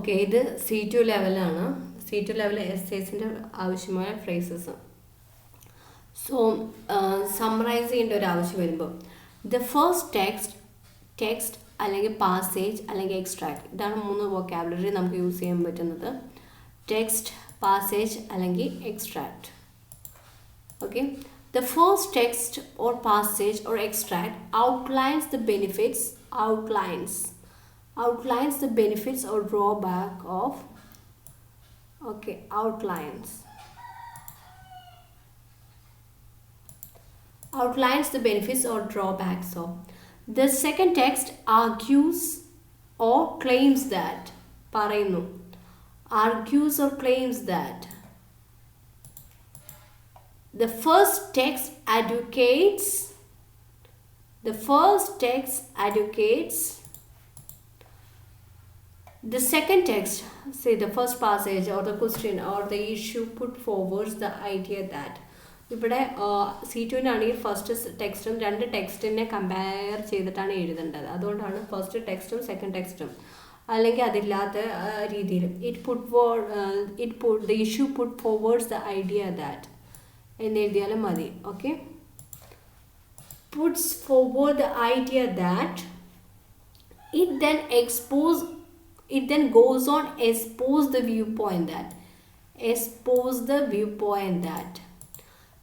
Okay, ഇത് C2 ലെവലാണ്. C2 level എസ്സേസിൻ്റെ ആവശ്യമായ ഫ്രേസസ്. സോ സമ്മറൈസ് ചെയ്യേണ്ട ഒരു ആവശ്യം വരുമ്പോൾ ദ ഫസ്റ്റ് ടെക്സ്റ്റ് അല്ലെങ്കിൽ പാസേജ് അല്ലെങ്കിൽ എക്സ്ട്രാക്ട്, ഇതാണ് 3 വൊക്കാബുലറി നമുക്ക് യൂസ് ചെയ്യാൻ പറ്റുന്നത്. ടെക്സ്റ്റ്, പാസേജ് അല്ലെങ്കിൽ extract. Okay, the first text or passage or extract outlines the benefits or drawback of outlines the benefits or drawbacks of. The second text argues or claims that the first text advocates the second text, say the first passage or the question or the issue put forwards the idea that. ഇവിടെ C2-നാണെങ്കിൽ first ടെക്സ്റ്റും 2 ടെക്സ്റ്റിനെ compare ചെയ്തിട്ടാണ് എഴുതേണ്ടത്. അതുകൊണ്ടാണ് first ടെക്സ്റ്റും second ടെക്സ്റ്റും. അല്ലെങ്കിൽ അതില്ലാത്ത രീതിയിൽ the issue put forwards the idea that എന്ന് എഴുതിയാലും മതി. Okay, puts forward the idea that it then goes on expose the viewpoint that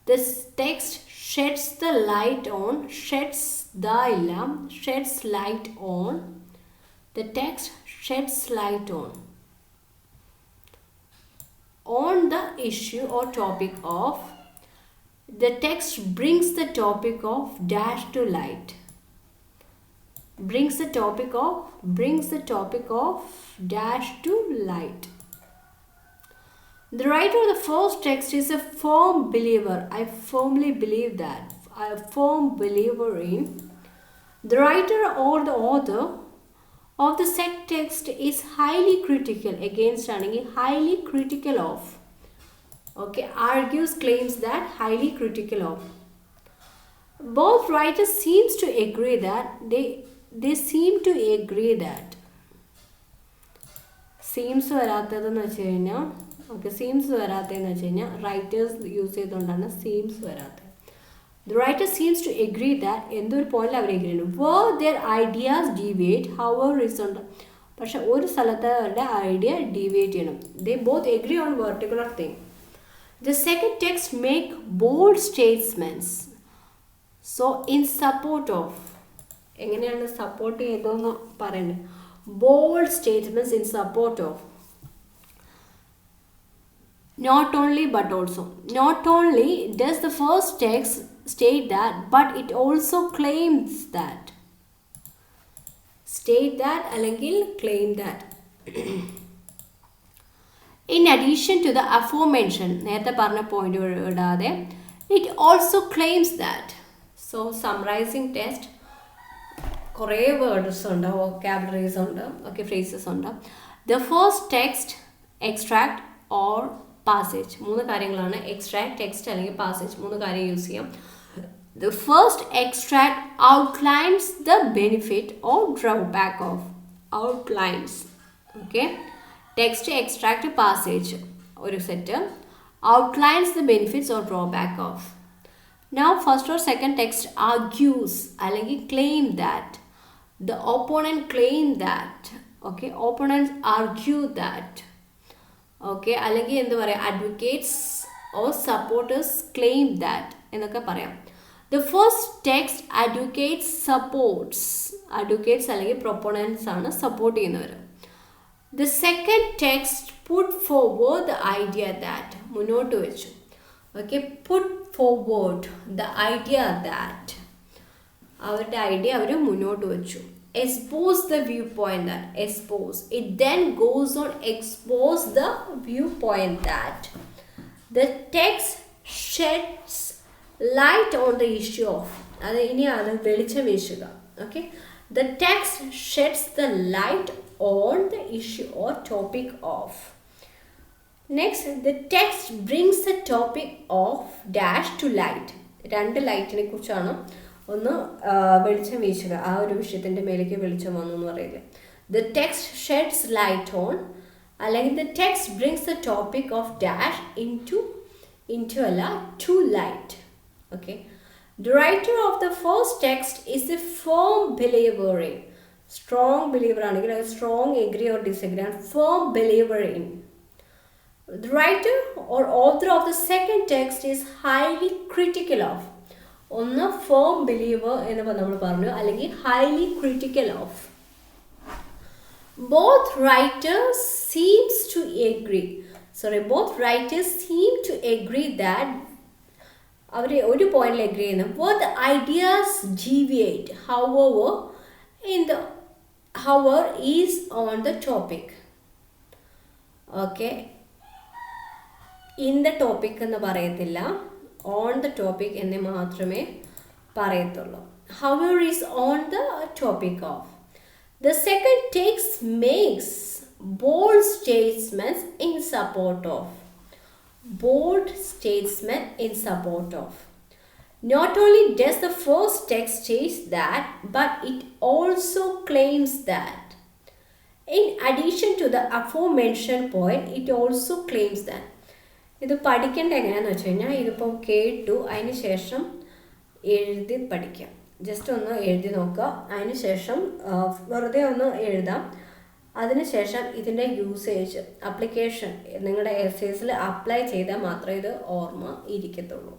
this text sheds light on the issue or topic of. The text brings the topic of dash to light. Brings the topic of dash to light. The writer of the first text is a firm believer. I firmly believe that. I am a firm believer in. The writer or the author of the second text is highly critical of. Okay, argues, claims that, highly critical of. Both writers seems to agree that seems വരാത്തതെന്ന് വെച്ച് കഴിഞ്ഞാൽ seems വരാത്തതെന്ന് വെച്ച് കഴിഞ്ഞാൽ writers use ചെയ്തുകൊണ്ടാണ് seems വരാത്തത്. The writer seems to agree that എന്തൊരു പോയിന്റിൽ അവർ agree ചെയ്യുന്നു. Where their ideas deviate, however reasoned, പക്ഷെ ഒരു സ്ഥലത്ത് അവരുടെ ഐഡിയ ഡീവിയേറ്റ് ചെയ്യണം. They both agree on particular thing. The second text make bold statements. So in support of, എങ്ങനെയാണ് support ചെയ്തതെന്ന് പറയുന്നത്. Bold statements in support of. Not only but also. Not only does the first text state that, but it also claims that. State that അല്ലെങ്കിൽ claim that. In addition to the aforementioned, നേരത്തെ പറഞ്ഞ point ഇടാതെ, it also claims that. So summarizing text, കുറേ words ഉണ്ട്, vocabularies ഉണ്ട്, okay, phrases ഉണ്ട്. The first text, extract or passage, 3 കാര്യങ്ങളാണ്. Extract, text അല്ലെങ്കിൽ പാസേജ്, 3 കാര്യം യൂസ് ചെയ്യാം. The first extract outlines the benefit or drawback of. Outlines, okay. Text, extract, passage ഒരു set. Outlines the benefits or drawback of. Now first or second text argues അല്ലെങ്കിൽ claim that. The opponent claim that. Okay, opponents argue that. Okay, അല്ലെങ്കിൽ എന്ത് പറയാം, advocates or supporters claim that എന്നൊക്കെ പറയാം. The first text advocates അല്ലെങ്കിൽ proponents ആണ്, support ചെയ്യുന്നവർ. The second text put forward the idea that, മുന്നോട്ട് വെച്ചു. Okay, put forward the idea that, അവരുടെ ഐഡിയ അവർ മുന്നോട്ട് വെച്ചു. Expose the viewpoint that, expose. It then goes on expose the viewpoint that. The text sheds light on the issue of. അത് ഇനിയാണ് വെളിച്ചം വീശുക. Okay, the text sheds the light on the issue or topic of. Next, the text brings the topic of dash to light. 2 ലൈറ്റിനെ കുറിച്ചാണ്. ഒന്ന് വെളിച്ചം വീശുക, ആ ഒരു വിഷയത്തിൻ്റെ മേലേക്ക് വെളിച്ചം വന്നു എന്ന് പറയില്ലേ. The text sheds light on അല്ലെങ്കിൽ the text brings the topic of dash into to light. Okay. The writer of the first text is a firm believer in. Strong believer ആണെങ്കിൽ strong agree or disagree and firm believer in. The writer or author of the second text is highly critical of. ഒന്ന് firm believer എന്ന് നമ്മൾ പറഞ്ഞു, അല്ലെങ്കിൽ highly critical of. Both writers seem to agree that അവർ ഒരു പോയിന്റിൽ agri ചെയ്യുന്നു. Both the ideas deviate, however is on the topic. Okay. In the topic എന്ന് പറയത്തില്ല, on the topic എന്ന് മാത്രമേ പറയത്തുള്ളൂ. However is on the topic of. The second text makes bold statements in support of. Bold statement in support of. Not only does the first text state that, but it also claims that. In addition to the aforementioned point, it also claims that. ഇത് പഠിക്കേണ്ട എങ്ങനെയാണെന്ന് വെച്ച് കഴിഞ്ഞാൽ, ഇതിപ്പോൾ കേട്ടു, അതിന് ശേഷം എഴുതി പഠിക്കാം. ജസ്റ്റ് ഒന്ന് എഴുതി നോക്കുക, അതിന് ശേഷം വെറുതെ ഒന്ന് എഴുതാം. അതിനുശേഷം ഇതിൻ്റെ യൂസേജ് ആപ്ലിക്കേഷൻ നിങ്ങളുടെ എസ്സേസിൽ അപ്ലൈ ചെയ്താൽ മാത്രമേ ഇത് ഓർമ്മ ഇരിക്കത്തുള്ളൂ.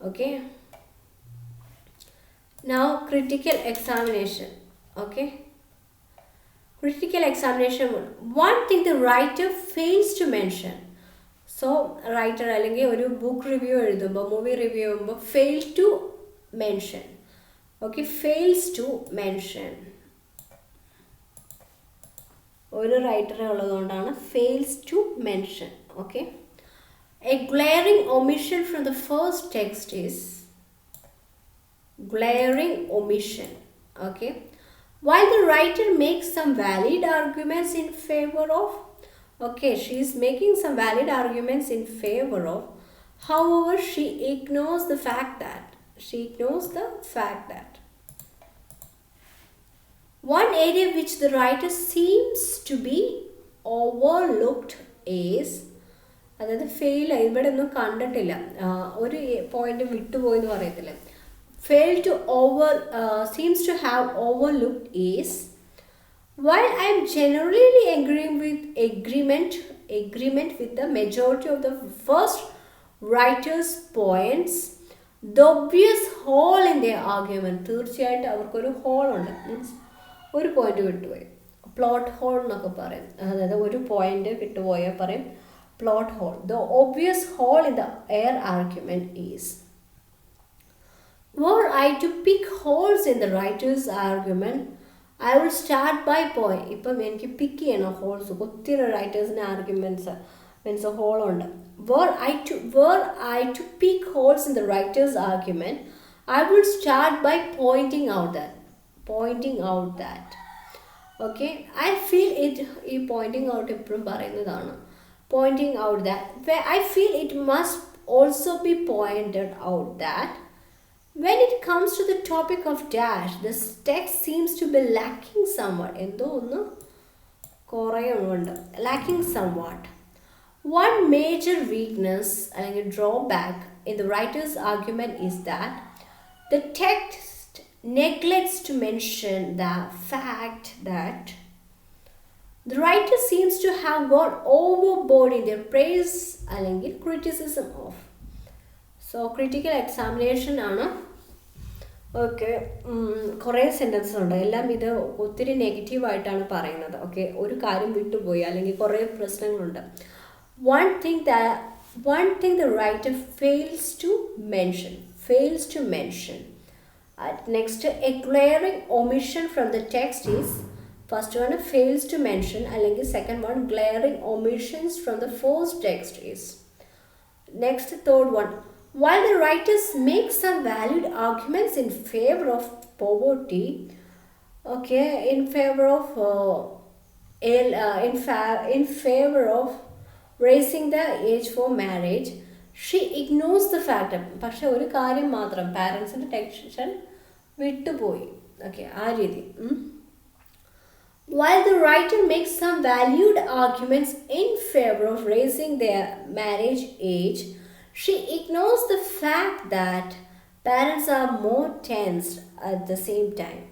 Okay. Now critical examination. Okay. Critical examination. One thing the writer fails to mention. So writer അല്ലെങ്കിൽ ഒരു ബുക്ക് റിവ്യൂ എഴുതുമ്പോൾ, മൂവി റിവ്യൂ ചെയ്യുമ്പോൾ fail to mention. Okay, fails to mention. ഒരു റൈറ്റർ ഉള്ളതുകൊണ്ടാണ് fails to mention. Okay. A glaring omission from the first text is glaring omission. Okay. While the writer makes some valid arguments in favor of, okay, she is making some valid arguments in favor of, however, she ignores the fact that one area which the writer seems to be overlooked is, അതായത് fail, ഇവിടെ ഒന്നും കണ്ടിട്ടില്ല, ഒരു point വിട്ടുപോയെന്ന് പറയത്തില്ല, seems to have overlooked is, while I am generally agreement with the majority of the first writer's points, the obvious hole in their argument, തീർച്ചയായിട്ടും അവർക്കൊരു whole ഉണ്ട്, means ഒരു പോയിന്റ് വിട്ടുപോയി, പ്ലോട്ട് ഹോൾ എന്നൊക്കെ പറയും, അതായത് ഒരു പോയിന്റ് വിട്ടുപോയാൽ പറയും plot hole. The obvious hole in the air argument is, were I to pick holes in the writer's argument, I will start by point. ഇപ്പം എനിക്ക് പിക്ക് ചെയ്യണം ഹോൾസ്, ഒത്തിരി റൈറ്റേഴ്സിൻ്റെ ആർഗ്യുമെൻറ്റ്സ് മീൻസ് ഹോളുണ്ട്. Were I to pick holes in the writer's argument, I will start by pointing out that. Okay, I feel it, ഈ pointing out എപ്പോഴും പറയുന്നതാണ്. Pointing out that, where I feel it must also be pointed out that when it comes to the topic of dash, this text seems to be lacking somewhat. എന്തോ ഒന്ന് കുറയുന്നുണ്ട്, lacking somewhat. One major weakness അല്ലെങ്കിൽ drawback in the writer's argument is that the text neglects to mention the fact that the writer seems to have gone overboard in their praise അല്ലെങ്കിൽ criticism of. So critical examination ആണ്. Okay, കുറേ sentences ഉണ്ട്, എല്ലാം ഇത് ഒത്തിരി നെഗറ്റീവായിട്ടാണ് പറയുന്നത്. Okay, ഒരു കാര്യം വിട്ടുപോയി അല്ലെങ്കിൽ കുറേ പ്രശ്നങ്ങളുണ്ട്. One thing the writer fails to mention. Next, a glaring omission from the text is, first one fails to mention, അല്ലെങ്കിൽ second one glaring omissions from the first text is. Next, third one, while the writers make some valid arguments in favor of poverty, okay, in favor of raising the age for marriage, she ignores the fact. പക്ഷെ ഒരു കാര്യം മാത്രം, പാരൻസിൻ്റെ tension വിട്ടുപോയി. Okay, ആ രീതി. While the writer makes some valued arguments in favor of raising their marriage age, she ignores the fact that parents are more tensed at the same time.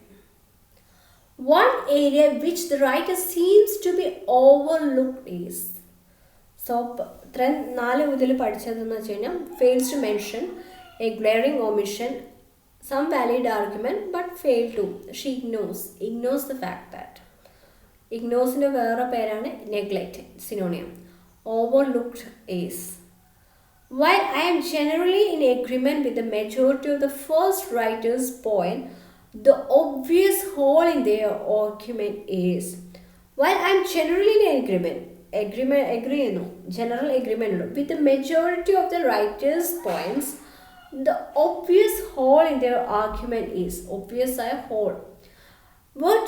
One area which the writer seems to be overlooked is, so ഇത്രയും 4 മുതൽ പഠിച്ചതെന്ന് വെച്ച് കഴിഞ്ഞാൽ fails to mention a glaring omission, some valid argument but fail to, she ignores the fact that, ഇഗ്നോസിൻ്റെ വേറെ പേരാണ് neglect, synonym. Overlooked is, while I am generally in agreement with the majority of the first writer's point, the obvious hole in their argument is, while I am generally in general agreement with the majority of the writer's points, the obvious hole in their argument is, obvious ആയ hole. Were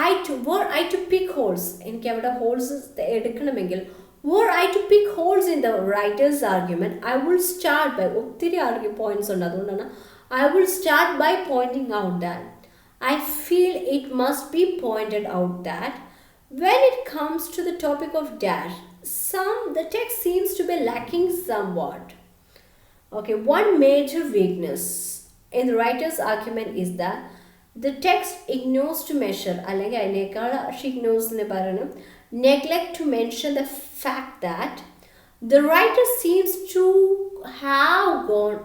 I to pick holes, എനിക്ക് അവിടെ holes എടുക്കണമെങ്കിൽ, were I to pick holes in the writer's argument, I will start by, ഒത്തിരി points ഉണ്ട്, അതുകൊണ്ടാണ് I will start by pointing out that I feel it must be pointed out that when it comes to the topic of dash, the text seems to be lacking somewhat. Okay, one major weakness in the writer's argument is that the text ignores to measure, അല്ലെങ്കിൽ അതിനേക്കാൾ she ignores എന്ന് പറയണം, neglect to mention the fact that the writer seems to have gone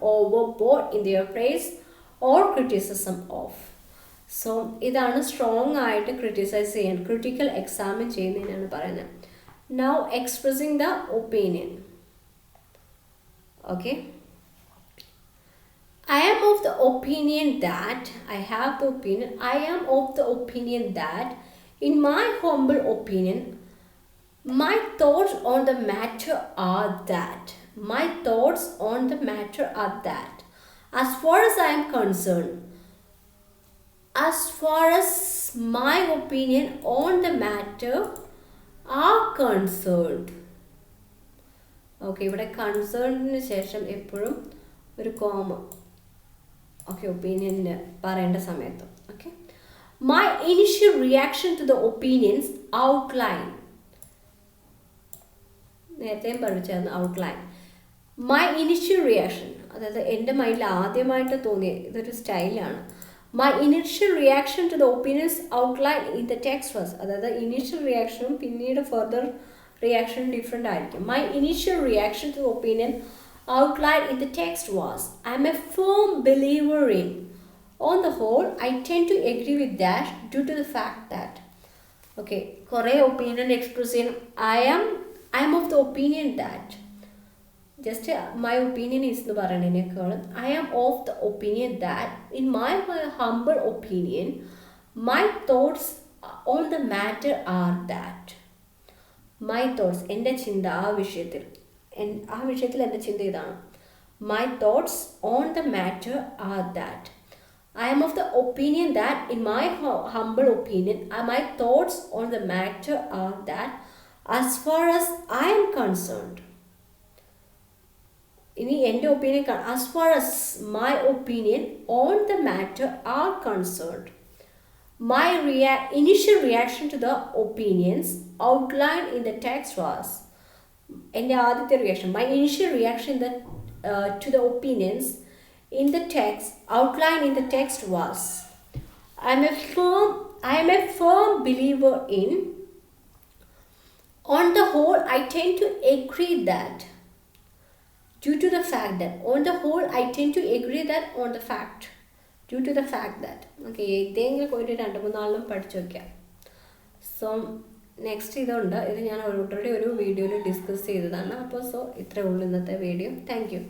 overboard in their praise or criticism of. So ഇതാണ് strong ആയിട്ട് criticise ചെയ്യാൻ, critical examine ചെയ്യുന്നതിനാണ് പറയുന്നത്. Now expressing the opinion. Okay, I am of the opinion that, I am of the opinion that, in my humble opinion, my thoughts on the matter are that, as far as I am concerned, as far as my opinion on the matter are concerned. Okay, ഇവിടെ കൺസേണിന് ശേഷം എപ്പോഴും ഒരു comma, okay, opinion പറയേണ്ട സമയത്ത്. Okay, my initial reaction to the opinions outline, നേരത്തെയും പഠിച്ചായിരുന്നു outline. My initial reaction, അതായത് എൻ്റെ മൈൻഡിൽ ആദ്യമായിട്ട് തോന്നിയ, ഇതൊരു സ്റ്റൈലാണ്. My initial reaction to the opinions outline in the text was, അതായത് ഇനീഷ്യൽ റിയാക്ഷനും പിന്നീട് ഫർദർ റിയാക്ഷൻ ഡിഫറെൻ്റ് ആയിരിക്കും. My initial reaction to the opinion outlined in the text was, I am a firm believer in, on the whole, I tend to agree with dash due to the fact that, okay, കുറേ opinion express ചെയ്യണം. I am of the opinion that, just my opinion is എന്ന് പറയുന്നതിനേക്കാളും I am of the opinion that, in my humble opinion, my thoughts on the matter are that. My thoughts, എൻ്റെ ചിന്ത ആ വിഷയത്തിൽ എൻ്റെ ചിന്ത ഇതാണ്. My thoughts on the matter are that. I am of the opinion that, in my humble opinion, my thoughts on the matter are that, as far as I am concerned. ഇനി എൻ്റെ opinion, as far as my opinion on the matter are concerned, my initial reaction to the opinions outlined in the text was, എൻ്റെ ആദ്യത്തെ reaction, my initial reaction to the opinions in the text outlined in the text was, I am a firm believer in, on the whole I tend to agree that, due to the fact that, on the whole I tend to agree that, on the fact, due to the fact that. Okay, ഇതെങ്കിലും പോയിട്ട് 2-3 പഠിച്ചു വയ്ക്കാം. So next ഇതുണ്ട്, ഇത് ഞാൻ already ഒരു വീഡിയോയിൽ discuss ചെയ്തതാണ്. അപ്പോൾ സോ ഇത്രയേ ഉള്ളൂ ഇന്നത്തെ വീഡിയോ. Thank you.